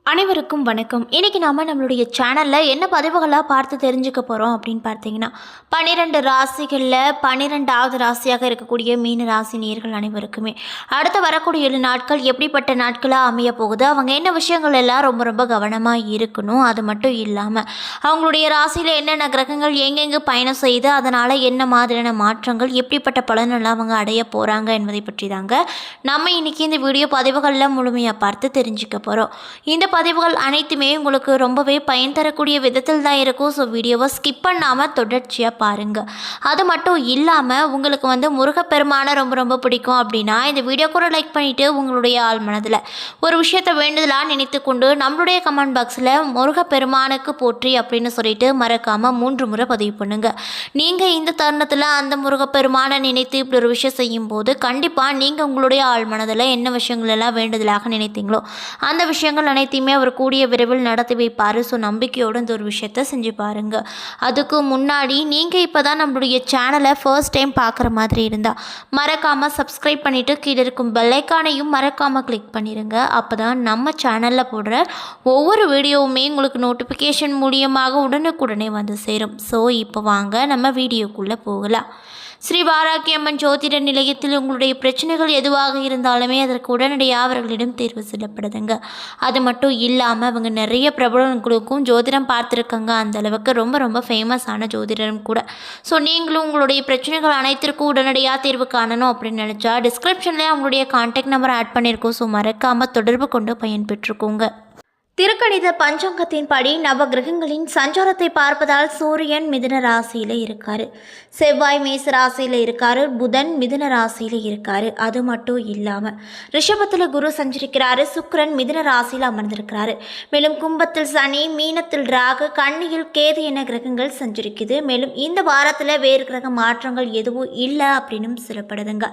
அனைவருக்கும் வணக்கம். இன்றைக்கி நம்மளுடைய சேனலில் என்ன பதிவுகளாக பார்த்து தெரிஞ்சுக்க போகிறோம் அப்படின்னு பார்த்தீங்கன்னா, 12 ராசிகளில் 12வது ராசியாக இருக்கக்கூடிய மீன ராசி நேயர்கள் அனைவருக்குமே அடுத்து வரக்கூடிய 7 நாட்கள் எப்படிப்பட்ட நாட்களாக அமைய போகுது, அவங்க என்ன விஷயங்கள் எல்லாம் ரொம்ப ரொம்ப கவனமாக இருக்கணும், அது மட்டும் இல்லாமல் அவங்களுடைய ராசியில் என்னென்ன கிரகங்கள் எங்கெங்கே பயணம் செய்து அதனால் என்ன மாதிரியான மாற்றங்கள் எப்படிப்பட்ட பலனெல்லாம் அவங்க அடைய போகிறாங்க என்பதை பற்றி தாங்க நம்ம இன்றைக்கி இந்த வீடியோ பதிவுகளில் முழுமையாக பார்த்து தெரிஞ்சுக்க போகிறோம். இந்த பதிவுகள் அனைத்துமே உங்களுக்கு ரொம்பவே பயன் தரக்கூடிய விதத்தில் தான் இருக்கும். ஸோ வீடியோவை ஸ்கிப் பண்ணாமல் தொடர்ச்சியாக பாருங்கள். அது மட்டும் இல்லாமல் உங்களுக்கு முருகப்பெருமானை ரொம்ப ரொம்ப பிடிக்கும் அப்படின்னா இந்த வீடியோ கூட லைக் பண்ணிவிட்டு உங்களுடைய ஆள் மனதில் ஒரு விஷயத்தை வேண்டுதலாக நினைத்து கொண்டு நம்மளுடைய கமெண்ட் பாக்ஸில் முருகப்பெருமானுக்கு போற்றி அப்படின்னு சொல்லிட்டு மறக்காமல் 3 முறை பதிவு பண்ணுங்கள். நீங்கள் இந்த தருணத்தில் அந்த முருகப்பெருமானை நினைத்து இப்படி ஒரு விஷயம் செய்யும்போது கண்டிப்பாக நீங்கள் உங்களுடைய ஆள் மனதில் என்ன விஷயங்கள் எல்லாம் வேண்டுதலாக நினைத்தீங்களோ அந்த விஷயங்கள் அனைத்தையுமே அவர் கூடிய விரைவில் நடத்தி வைப்பார். ஸோ நம்பிக்கையோடு இந்த ஒரு விஷயத்தை செஞ்சு பாருங்கள். அதுக்கு முன்னாடி நீங்கள் இப்போ தான் நம்மளுடைய சேனலை ஃபர்ஸ்ட் டைம் பார்க்குற மாதிரி இருந்தால் மறக்காமல் சப்ஸ்கிரைப் பண்ணிவிட்டு கீழே இருக்கும் பெல்லைக்கானையும் மறக்காமல் கிளிக் பண்ணிடுங்க. அப்போ தான் நம்ம சேனலில் போடுற ஒவ்வொரு வீடியோவுமே உங்களுக்கு நோட்டிஃபிகேஷன் மூலியமாக உடனுக்குடனே வந்து சேரும். ஸோ இப்போ வாங்க நம்ம வீடியோக்குள்ளே போகலாம். ஸ்ரீ வாராகியம்மன் ஜோதிட நிலையத்தில் உங்களுடைய பிரச்சனைகள் எதுவாக இருந்தாலுமே அதற்கு உடனடியாக அவர்களிடம் தேர்வு செய்யப்படுதுங்க. அது மட்டும் இல்லாமல் அவங்க நிறைய பிரபலங்களுக்கும் ஜோதிடம் பார்த்துருக்காங்க. அந்த அளவுக்கு ரொம்ப ரொம்ப ஃபேமஸான ஜோதிடரும் கூட. ஸோ நீங்களும் உங்களுடைய பிரச்சனைகள் அனைத்திற்கும் உடனடியாக தீர்வு காணணும் அப்படின்னு நினச்சா டிஸ்கிரிப்ஷன்லேயே அவங்களுடைய கான்டாக்ட் நம்பர் ஆட் பண்ணியிருக்கோம். ஸோ மறக்காமல் தொடர்பு கொண்டு பயன்பெற்றுக்கோங்க. திருக்கணித பஞ்சாங்கத்தின் படி நவ கிரகங்களின் சஞ்சாரத்தை பார்ப்பதால் சூரியன் மிதுன ராசியில் இருக்கார், செவ்வாய் மேச ராசியில் இருக்கார், புதன் மிதுன ராசியில் இருக்கார். அது மட்டும் இல்லாமல் ரிஷபத்தில் குரு சஞ்சரிக்கிறாரு, சுக்கிரன் மிதுன ராசியில் அமர்ந்திருக்கிறாரு. மேலும் கும்பத்தில் சனி, மீனத்தில் ராகு, கன்னியில் கேது என கிரகங்கள் சஞ்சரிக்குது. மேலும் இந்த வாரத்தில் வேறு கிரக மாற்றங்கள் எதுவும் இல்லை அப்படின்னு சொல்லப்படுதுங்க.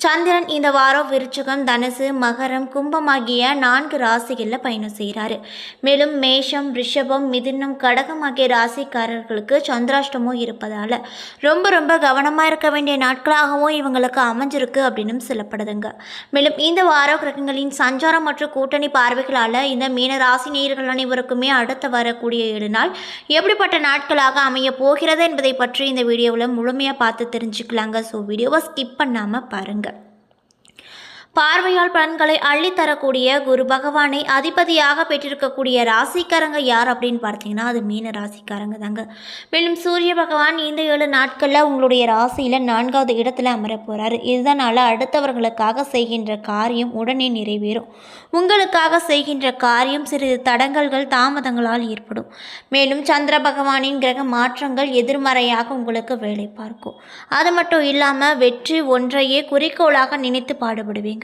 சந்திரன் இந்த வாரம் விருச்சிகம், தனுசு, மகரம், கும்பம் ஆகிய 4 ராசிகளில் பயணம் செய்கிறாரு. மேலும் மேஷம், ரிஷபம், மிதுனம், கடகம் ஆகிய ராசிக்காரர்களுக்கு சந்திராஷ்டமம் இருப்பதால் ரொம்ப ரொம்ப கவனமாக இருக்க வேண்டிய நாட்களாகவும் இவங்களுக்கு அமைஞ்சிருக்கு அப்படின்னு சொல்லப்படுதுங்க. மேலும் இந்த வார கிரகங்களின் சஞ்சாரம் மற்றும் கூட்டணி பார்வைகளால் இந்த மீன ராசி நேயர்கள் அனைவருக்குமே அடுத்து வரக்கூடிய 7 நாள் எப்படிப்பட்ட நாட்களாக அமைய போகிறது என்பதை பற்றி இந்த வீடியோவில் முழுமையாக பார்த்து தெரிஞ்சுக்கலாங்க. ஸோ வீடியோவை ஸ்கிப் பண்ணாமல் பாருங்கள். பார்வையால் பலன்களை அள்ளித்தரக்கூடிய குரு பகவானை அதிபதியாக பெற்றிருக்கக்கூடிய ராசிக்காரங்க யார் அப்படின்னு பார்த்தீங்கன்னா அது மீன ராசிக்காரங்க தாங்க. மேலும் சூரிய பகவான் இந்த 7 நாட்களில் உங்களுடைய ராசியில் 4வது இடத்துல அமர போகிறாரு. இதனால் அடுத்தவர்களுக்காக செய்கின்ற காரியம் உடனே நிறைவேறும். உங்களுக்காக செய்கின்ற காரியம் சிறிது தடங்கல்கள் தாமதங்களால் ஏற்படும். மேலும் சந்திர பகவானின் கிரக மாற்றங்கள் எதிர்மறையாக உங்களுக்கு வேலை பார்க்கும். அது மட்டும் இல்லாமல் வெற்றி ஒன்றையே குறிக்கோளாக நினைத்து பாடுபடுவீங்க.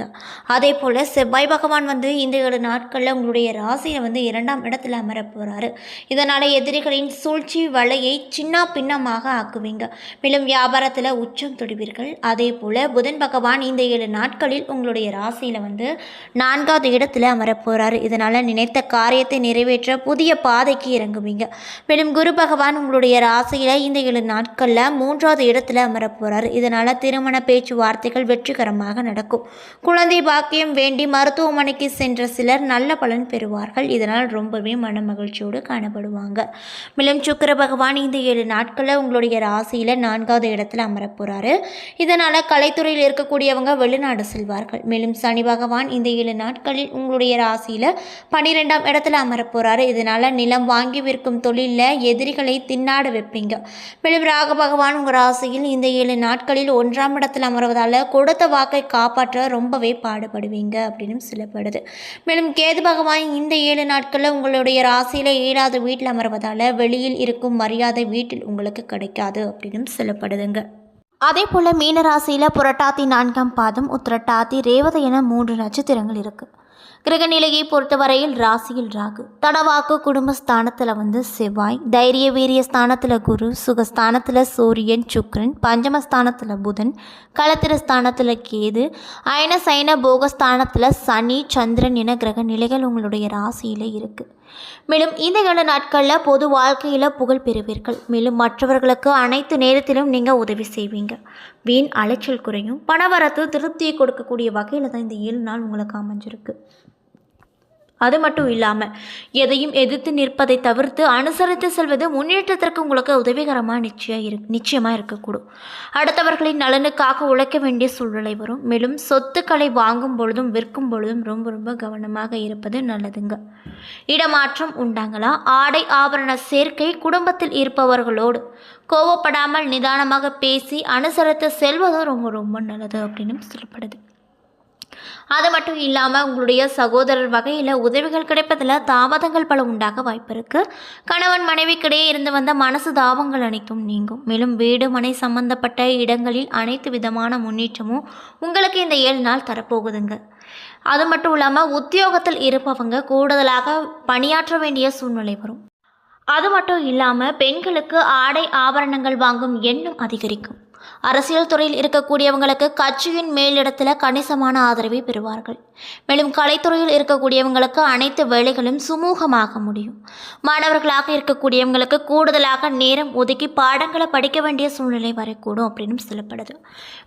அதே போல் செவ்வாய் பகவான் இந்த 7 நாட்களில் உங்களுடைய ராசியை 2ஆம் இடத்துல அமர போகிறாரு. இதனால் எதிரிகளின் சூழ்ச்சி வலையை சின்ன பின்னமாக ஆக்குவீங்க. மேலும் வியாபாரத்தில் உச்சம் தொடுவீர்கள். அதே போல் புதன் பகவான் இந்த 7 நாட்களில் உங்களுடைய ராசியில் 4வது இடத்துல அமர போகிறாரு. இதனால் நினைத்த காரியத்தை நிறைவேற்ற புதிய பாதைக்கு இறங்குவீங்க. மேலும் குரு பகவான் உங்களுடைய ராசியில் இந்த 7 நாட்களில் 3வது இடத்துல அமர போகிறாரு. இதனால் திருமண பேச்சுவார்த்தைகள் வெற்றிகரமாக நடக்கும். குழந்தை பாக்கியம் வேண்டி மருத்துவமனைக்கு சென்ற சிலர் நல்ல பலன் பெறுவார்கள். இதனால் ரொம்பவே மன மகிழ்ச்சியோடு காணப்படுவாங்க. மேலும் சுக்கிர பகவான் இந்த 7 நாட்களில் உங்களுடைய ராசியில் 4வது இடத்துல அமர போகிறாரு. இதனால் கலைத்துறையில் இருக்கக்கூடியவங்க வெளிநாடு செல்வார்கள். மேலும் சனி பகவான் இந்த 7 நாட்களில் உங்களுடைய ராசியில் 12ஆம் இடத்துல அமர போகிறாரு. இதனால் நிலம் வாங்கி விற்கும் தொழிலில் எதிரிகளை தின்னாட வைப்பீங்க. மேலும் ராகு பகவான் உங்கள் ராசியில் இந்த 7 நாட்களில் 1ஆம் இடத்தில் அமர்வதால் கொடுத்த வாக்கை காப்பாற்ற ரொம்பவே பாடுபடுவீங்க அப்படின்னு சொல்லப்படுது. மேலும் கேது பகவான் இந்த 7 நாட்களில் உங்களுடைய ராசியில் 7வது வீட்டில் அமர்வதால் வெளியில் இருக்கும் மரியாதை வீட்டில் உங்களுக்கு கிடைக்காது அப்படின்னு சொல்லப்படுதுங்க. அதே போல் மீன ராசியில் புரட்டாதி 4ஆம் பாதம், உத்திரட்டாதி, ரேவதி என 3 நட்சத்திரங்கள் இருக்குது. கிரகநிலையை பொறுத்தவரையில் ராசியில் ராகு, தடவாக்கு குடும்பஸ்தானத்தில் செவ்வாய், தைரிய வீரிய ஸ்தானத்தில் குரு, சுகஸ்தானத்தில் சூரியன், சுக்கிரன், பஞ்சமஸ்தானத்தில் புதன், களத்திரஸ்தானத்தில் கேது, அயன சைன போகஸ்தானத்தில் சனி, சந்திரன் என கிரக நிலைகள் உங்களுடைய ராசியில் இருக்குது. மேலும் இந்த 7 நாட்களில் பொது வாழ்க்கையில் புகழ் பெறுவீர்கள். மேலும் மற்றவர்களுக்கு அனைத்து நேரத்திலும் நீங்கள் உதவி செய்வீங்க. வீண் அலைச்சல் குறையும். பணவரத்து திருப்தியை கொடுக்கக்கூடிய வகையில் தான் இந்த 7 நாள் உங்களுக்கு அமைஞ்சிருக்கு. அது மட்டும் இல்லாமல் எதையும் எதிர்த்து நிற்பதை தவிர்த்து அனுசரித்து செல்வது முன்னேற்றத்திற்கு உங்களுக்கு உதவிகரமாக நிச்சயமாக இருக்கக்கூடும். அடுத்தவர்களின் நலனுக்காக உழைக்க வேண்டிய சூழ்நிலை வரும். மேலும் சொத்துக்களை வாங்கும் பொழுதும் விற்கும் பொழுதும் ரொம்ப ரொம்ப கவனமாக இருப்பது நல்லதுங்க. இடமாற்றம் உண்டாங்களா? ஆடை ஆபரண சேர்க்கை. குடும்பத்தில் இருப்பவர்களோடு கோவப்படாமல் நிதானமாக பேசி அனுசரித்து செல்வதும் ரொம்ப ரொம்ப நல்லது அப்படின்னு சொல்லப்படுது. அது மட்டும் இல்லாமல் உங்களுடைய சகோதரர் வகையில் உதவிகள் கிடைப்பதில் தாமதங்கள் பல உண்டாக வாய்ப்பு இருக்குது. கணவன் மனைவிக்கிடையே இருந்து வந்த மனசு தாபங்கள் அனைத்தும் நீங்கும். மேலும் வீடு மனை சம்பந்தப்பட்ட இடங்களில் அனைத்து விதமான முன்னேற்றமும் உங்களுக்கு இந்த 7 நாள் தரப்போகுதுங்க. அது மட்டும் இல்லாமல் உத்தியோகத்தில் இருப்பவங்க கூடுதலாக பணியாற்ற வேண்டிய சூழ்நிலை வரும். அது மட்டும் இல்லாமல் பெண்களுக்கு ஆடை ஆபரணங்கள் வாங்கும் எண்ணம் அதிகரிக்கும். அரசியல் துறையில் இருக்கக்கூடியவங்களுக்கு கட்சியின் மேலிடத்தில் கணிசமான ஆதரவை பெறுவார்கள். மேலும் கலைத்துறையில் இருக்கக்கூடியவங்களுக்கு அனைத்து வேலைகளும் சுமூகமாக முடியும். மாணவர்களாக இருக்கக்கூடியவங்களுக்கு கூடுதலாக நேரம் ஒதுக்கி பாடங்களை படிக்க வேண்டிய சூழ்நிலை வரக்கூடும் அப்படின்னு சொல்லப்படுது.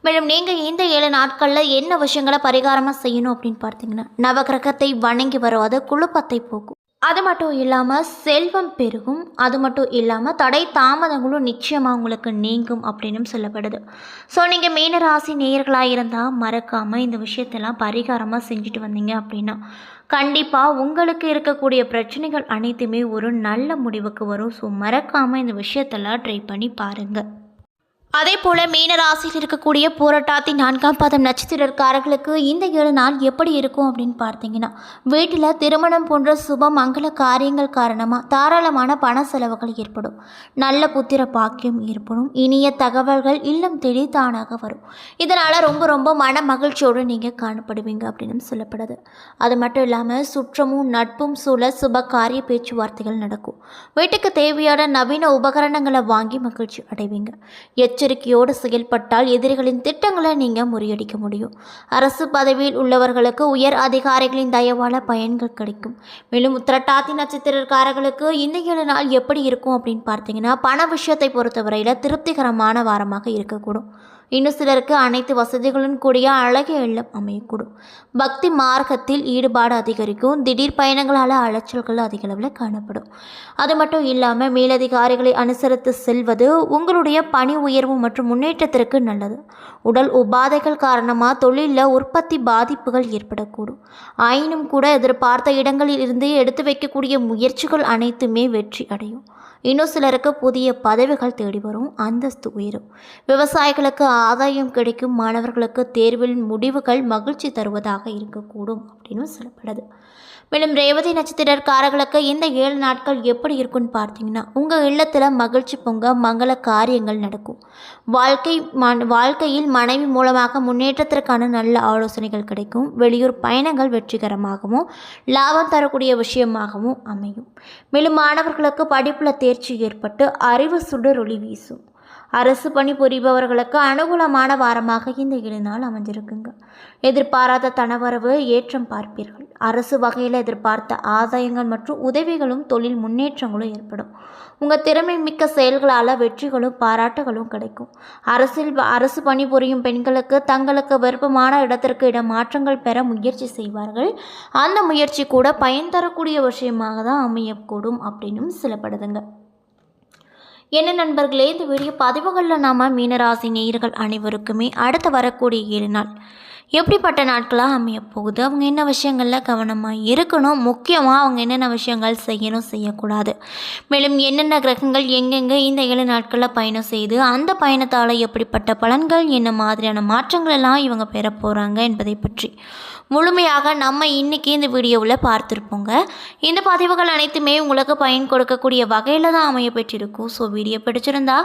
மேலும் நீங்கள் இந்த 7 நாட்களில் என்ன விஷயங்களை பரிகாரமாக செய்யணும் அப்படின்னு பார்த்தீங்கன்னா, நவகிரகத்தை வணங்கி வருவது குழப்பத்தை போக்கும். அது மட்டும் இல்லாமல் செல்வம் பெருகும். அது மட்டும் இல்லாமல் தடை தாமதங்களும் நிச்சயமாக உங்களுக்கு நீங்கும் அப்படின்னு சொல்லப்படுது. ஸோ நீங்கள் மீனராசி நேயர்களாக இருந்தால் மறக்காமல் இந்த விஷயத்தெல்லாம் பரிகாரமாக செஞ்சுட்டு வந்தீங்க அப்படின்னா கண்டிப்பாக உங்களுக்கு இருக்கக்கூடிய பிரச்சனைகள் அனைத்துமே ஒரு நல்ல முடிவுக்கு வரும். ஸோ மறக்காமல் இந்த விஷயத்தெல்லாம் ட்ரை பண்ணி பாருங்கள். அதே போல் மீனராசியில் இருக்கக்கூடிய பூரட்டாதி 4ஆம் பாதம் நட்சத்திரக்காரர்களுக்கு இந்த 7 நாள் எப்படி இருக்கும் அப்படின்னு பார்த்தீங்கன்னா, வீட்டில் திருமணம் போன்ற சுப மங்கள காரியங்கள் காரணமாக தாராளமான பண செலவுகள் ஏற்படும். நல்ல புத்திர பாக்கியம் ஏற்படும். இனிய தகவல்கள் இல்லம் தேடி தானாக வரும். இதனால் ரொம்ப ரொம்ப மன மகிழ்ச்சியோடு நீங்கள் காணப்படுவீங்க அப்படின்னு சொல்லப்படுது. அது மட்டும் இல்லாமல் சுற்றமும் நட்பும் சூழ சுப காரிய பேச்சுவார்த்தைகள் நடக்கும். வீட்டுக்கு தேவையான நவீன உபகரணங்களை வாங்கி மகிழ்ச்சி அடைவீங்க. எச்சரிக்கையோடு செயல்பட்டால் எதிரிகளின் திட்டங்களை நீங்கள் முறியடிக்க முடியும். அரசு பதவியில் உள்ளவர்களுக்கு உயர் அதிகாரிகளின் தயவான பயன்கள் கிடைக்கும். மேலும் உத்திரட்டாதி நட்சத்திரக்காரர்களுக்கு இந்த 7 நாள் எப்படி இருக்கும் அப்படின்னு பார்த்தீங்கன்னா, பண விஷயத்தை பொறுத்தவரையில் திருப்திகரமான வாரமாக இருக்கக்கூடும். இன்னும் சிலருக்கு அனைத்து வசதிகளும் கூடிய அழகிய இல்லம் அமையக்கூடும். பக்தி மார்க்கத்தில் ஈடுபாடு அதிகரிக்கும். திடீர் பயணங்களால் அலைச்சல்கள் அதிக அளவில் காணப்படும். அது மட்டும் இல்லாமல் மேலதிகாரிகளை அனுசரித்து செல்வது உங்களுடைய பணி உயர்வு மற்றும் முன்னேற்றத்திற்கு நல்லது. உடல் உபாதைகள் காரணமாக தொழிலில் உற்பத்தி பாதிப்புகள் ஏற்படக்கூடும். ஆயினும் கூட எதிர்பார்த்த இடங்களில் இருந்து எடுத்து வைக்கக்கூடிய முயற்சிகள் அனைத்துமே வெற்றி அடையும். இன்னும் சிலருக்கு புதிய பதவிகள் தேடி வரும். அந்தஸ்து உயரும். விவசாயிகளுக்கு ஆதாயம் கிடைக்கும். மாணவர்களுக்கு தேர்வில் முடிவுகள் மகிழ்ச்சி தருவதாக இருக்கக்கூடும் அப்படின்னு சொல்லப்படுது. மேலும் ரேவதி நட்சத்திரக்காரர்களுக்கு இந்த 7 நாட்கள் எப்படி இருக்குன்னு பார்த்தீங்கன்னா, உங்கள் இல்லத்தில் மகிழ்ச்சி பொங்க மங்கள காரியங்கள் நடக்கும். வாழ்க்கையில் மனைவி மூலமாக முன்னேற்றத்திற்கான நல்ல ஆலோசனைகள் கிடைக்கும். வெளியூர் பயணங்கள் வெற்றிகரமாகவும் லாபம் தரக்கூடிய விஷயமாகவும் அமையும். மேலும் மாணவர்களுக்கு படிப்பில் தேர்ச்சி ஏற்பட்டு அறிவு சுடரொளி வீசும். அரசு பணி புரிபவர்களுக்கு அனுகூலமான வாரமாக இந்த 7 நாள் அமைஞ்சிருக்குங்க. எதிர்பாராத தனவரவு ஏற்றம் பார்ப்பீர்கள். அரசு வகையில் எதிர்பார்த்த ஆதாயங்கள் மற்றும் உதவிகளும் தொழில் முன்னேற்றங்களும் ஏற்படும். உங்கள் திறமை மிக்க செயல்களால் வெற்றிகளும் பாராட்டுகளும் கிடைக்கும். அரசு பணி புரியும் பெண்களுக்கு தங்களுக்கு விருப்பமான இடத்திற்கு இடமாற்றங்கள் பெற முயற்சி செய்வார்கள். அந்த முயற்சி கூட பயன் தரக்கூடிய விஷயமாக தான் அமையக்கூடும் அப்படின்னும் சொல்லப்படுதுங்க. என்ன நண்பர்களே, இந்த வீடியோ பதிவுகளில் நாம் மீனராசி நேயர்கள் அனைவருக்குமே அடுத்து வரக்கூடிய 7 நாள் எப்படிப்பட்ட நாட்களாக அமையப்போகுது, அவங்க என்ன விஷயங்களில் கவனமாக இருக்கணும், முக்கியமாக அவங்க என்னென்ன விஷயங்கள் செய்யணும் செய்யக்கூடாது, மேலும் என்னென்ன கிரகங்கள் எங்கெங்கே இந்த 7 நாட்களில் பயணம் செய்து அந்த பயணத்தால் எப்படிப்பட்ட பலன்கள் என்ன மாதிரியான மாற்றங்கள் எல்லாம் இவங்க பெற போகிறாங்க என்பதை பற்றி முழுமையாக நம்ம இன்றைக்கி இந்த வீடியோவில் பார்த்துருப்போங்க. இந்த பதிவுகள் அனைத்துமே உங்களுக்கு பயன் கொடுக்கக்கூடிய வகையில் தான் அமைய பெற்றிருக்கும். ஸோ வீடியோ பிடிச்சிருந்தா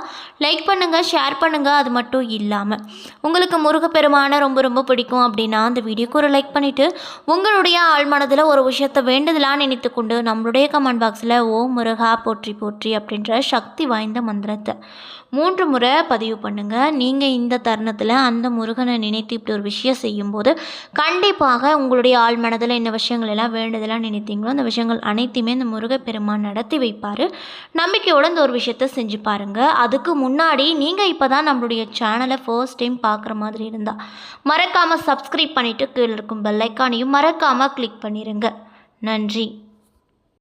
லைக் பண்ணுங்கள், ஷேர் பண்ணுங்கள். அது மட்டும் இல்லாமல் உங்களுக்கு முருகப்பெருமானை ரொம்ப ரொம்ப பிடிக்கும் அப்படின்னா அந்த வீடியோக்கு ஒரு லைக் பண்ணிவிட்டு உங்களுடைய ஆழ்மனதில் ஒரு விஷயத்தை வேண்டுதலாக நினைத்து கொண்டு நம்மளுடைய கமெண்ட் பாக்ஸில் ஓம் முருகா போற்றி போற்றி அப்படின்ற சக்தி வாய்ந்த மந்திரத்தை 3 முறை பதிவு பண்ணுங்கள். நீங்கள் இந்த தருணத்தில் அந்த முருகனை நினைத்து இப்படி ஒரு விஷயம் செய்யும்போது கண்டிப்பாக உங்களுடைய ஆழ்மனதில் என்ன விஷயங்கள் எல்லாம் வேண்டுதலாக நினைத்தீங்களோ அந்த விஷயங்கள் அனைத்தையுமே இந்த முருகப்பெருமான் நடத்தி வைப்பார். நம்பிக்கையோடு இந்த ஒரு விஷயத்தை செஞ்சு பாருங்கள். அதுக்கு முன்னாடி நீங்கள் இப்போ தான் நம்மளுடைய சேனலை ஃபர்ஸ்ட் டைம் பார்க்குற மாதிரி இருந்தால் மறக்காமல் சப்ஸ்கிரைப் பண்ணிவிட்டு கீழே இருக்கும் பெல் ஐக்கானையும் மறக்காமல் கிளிக் பண்ணிடுங்க. நன்றி.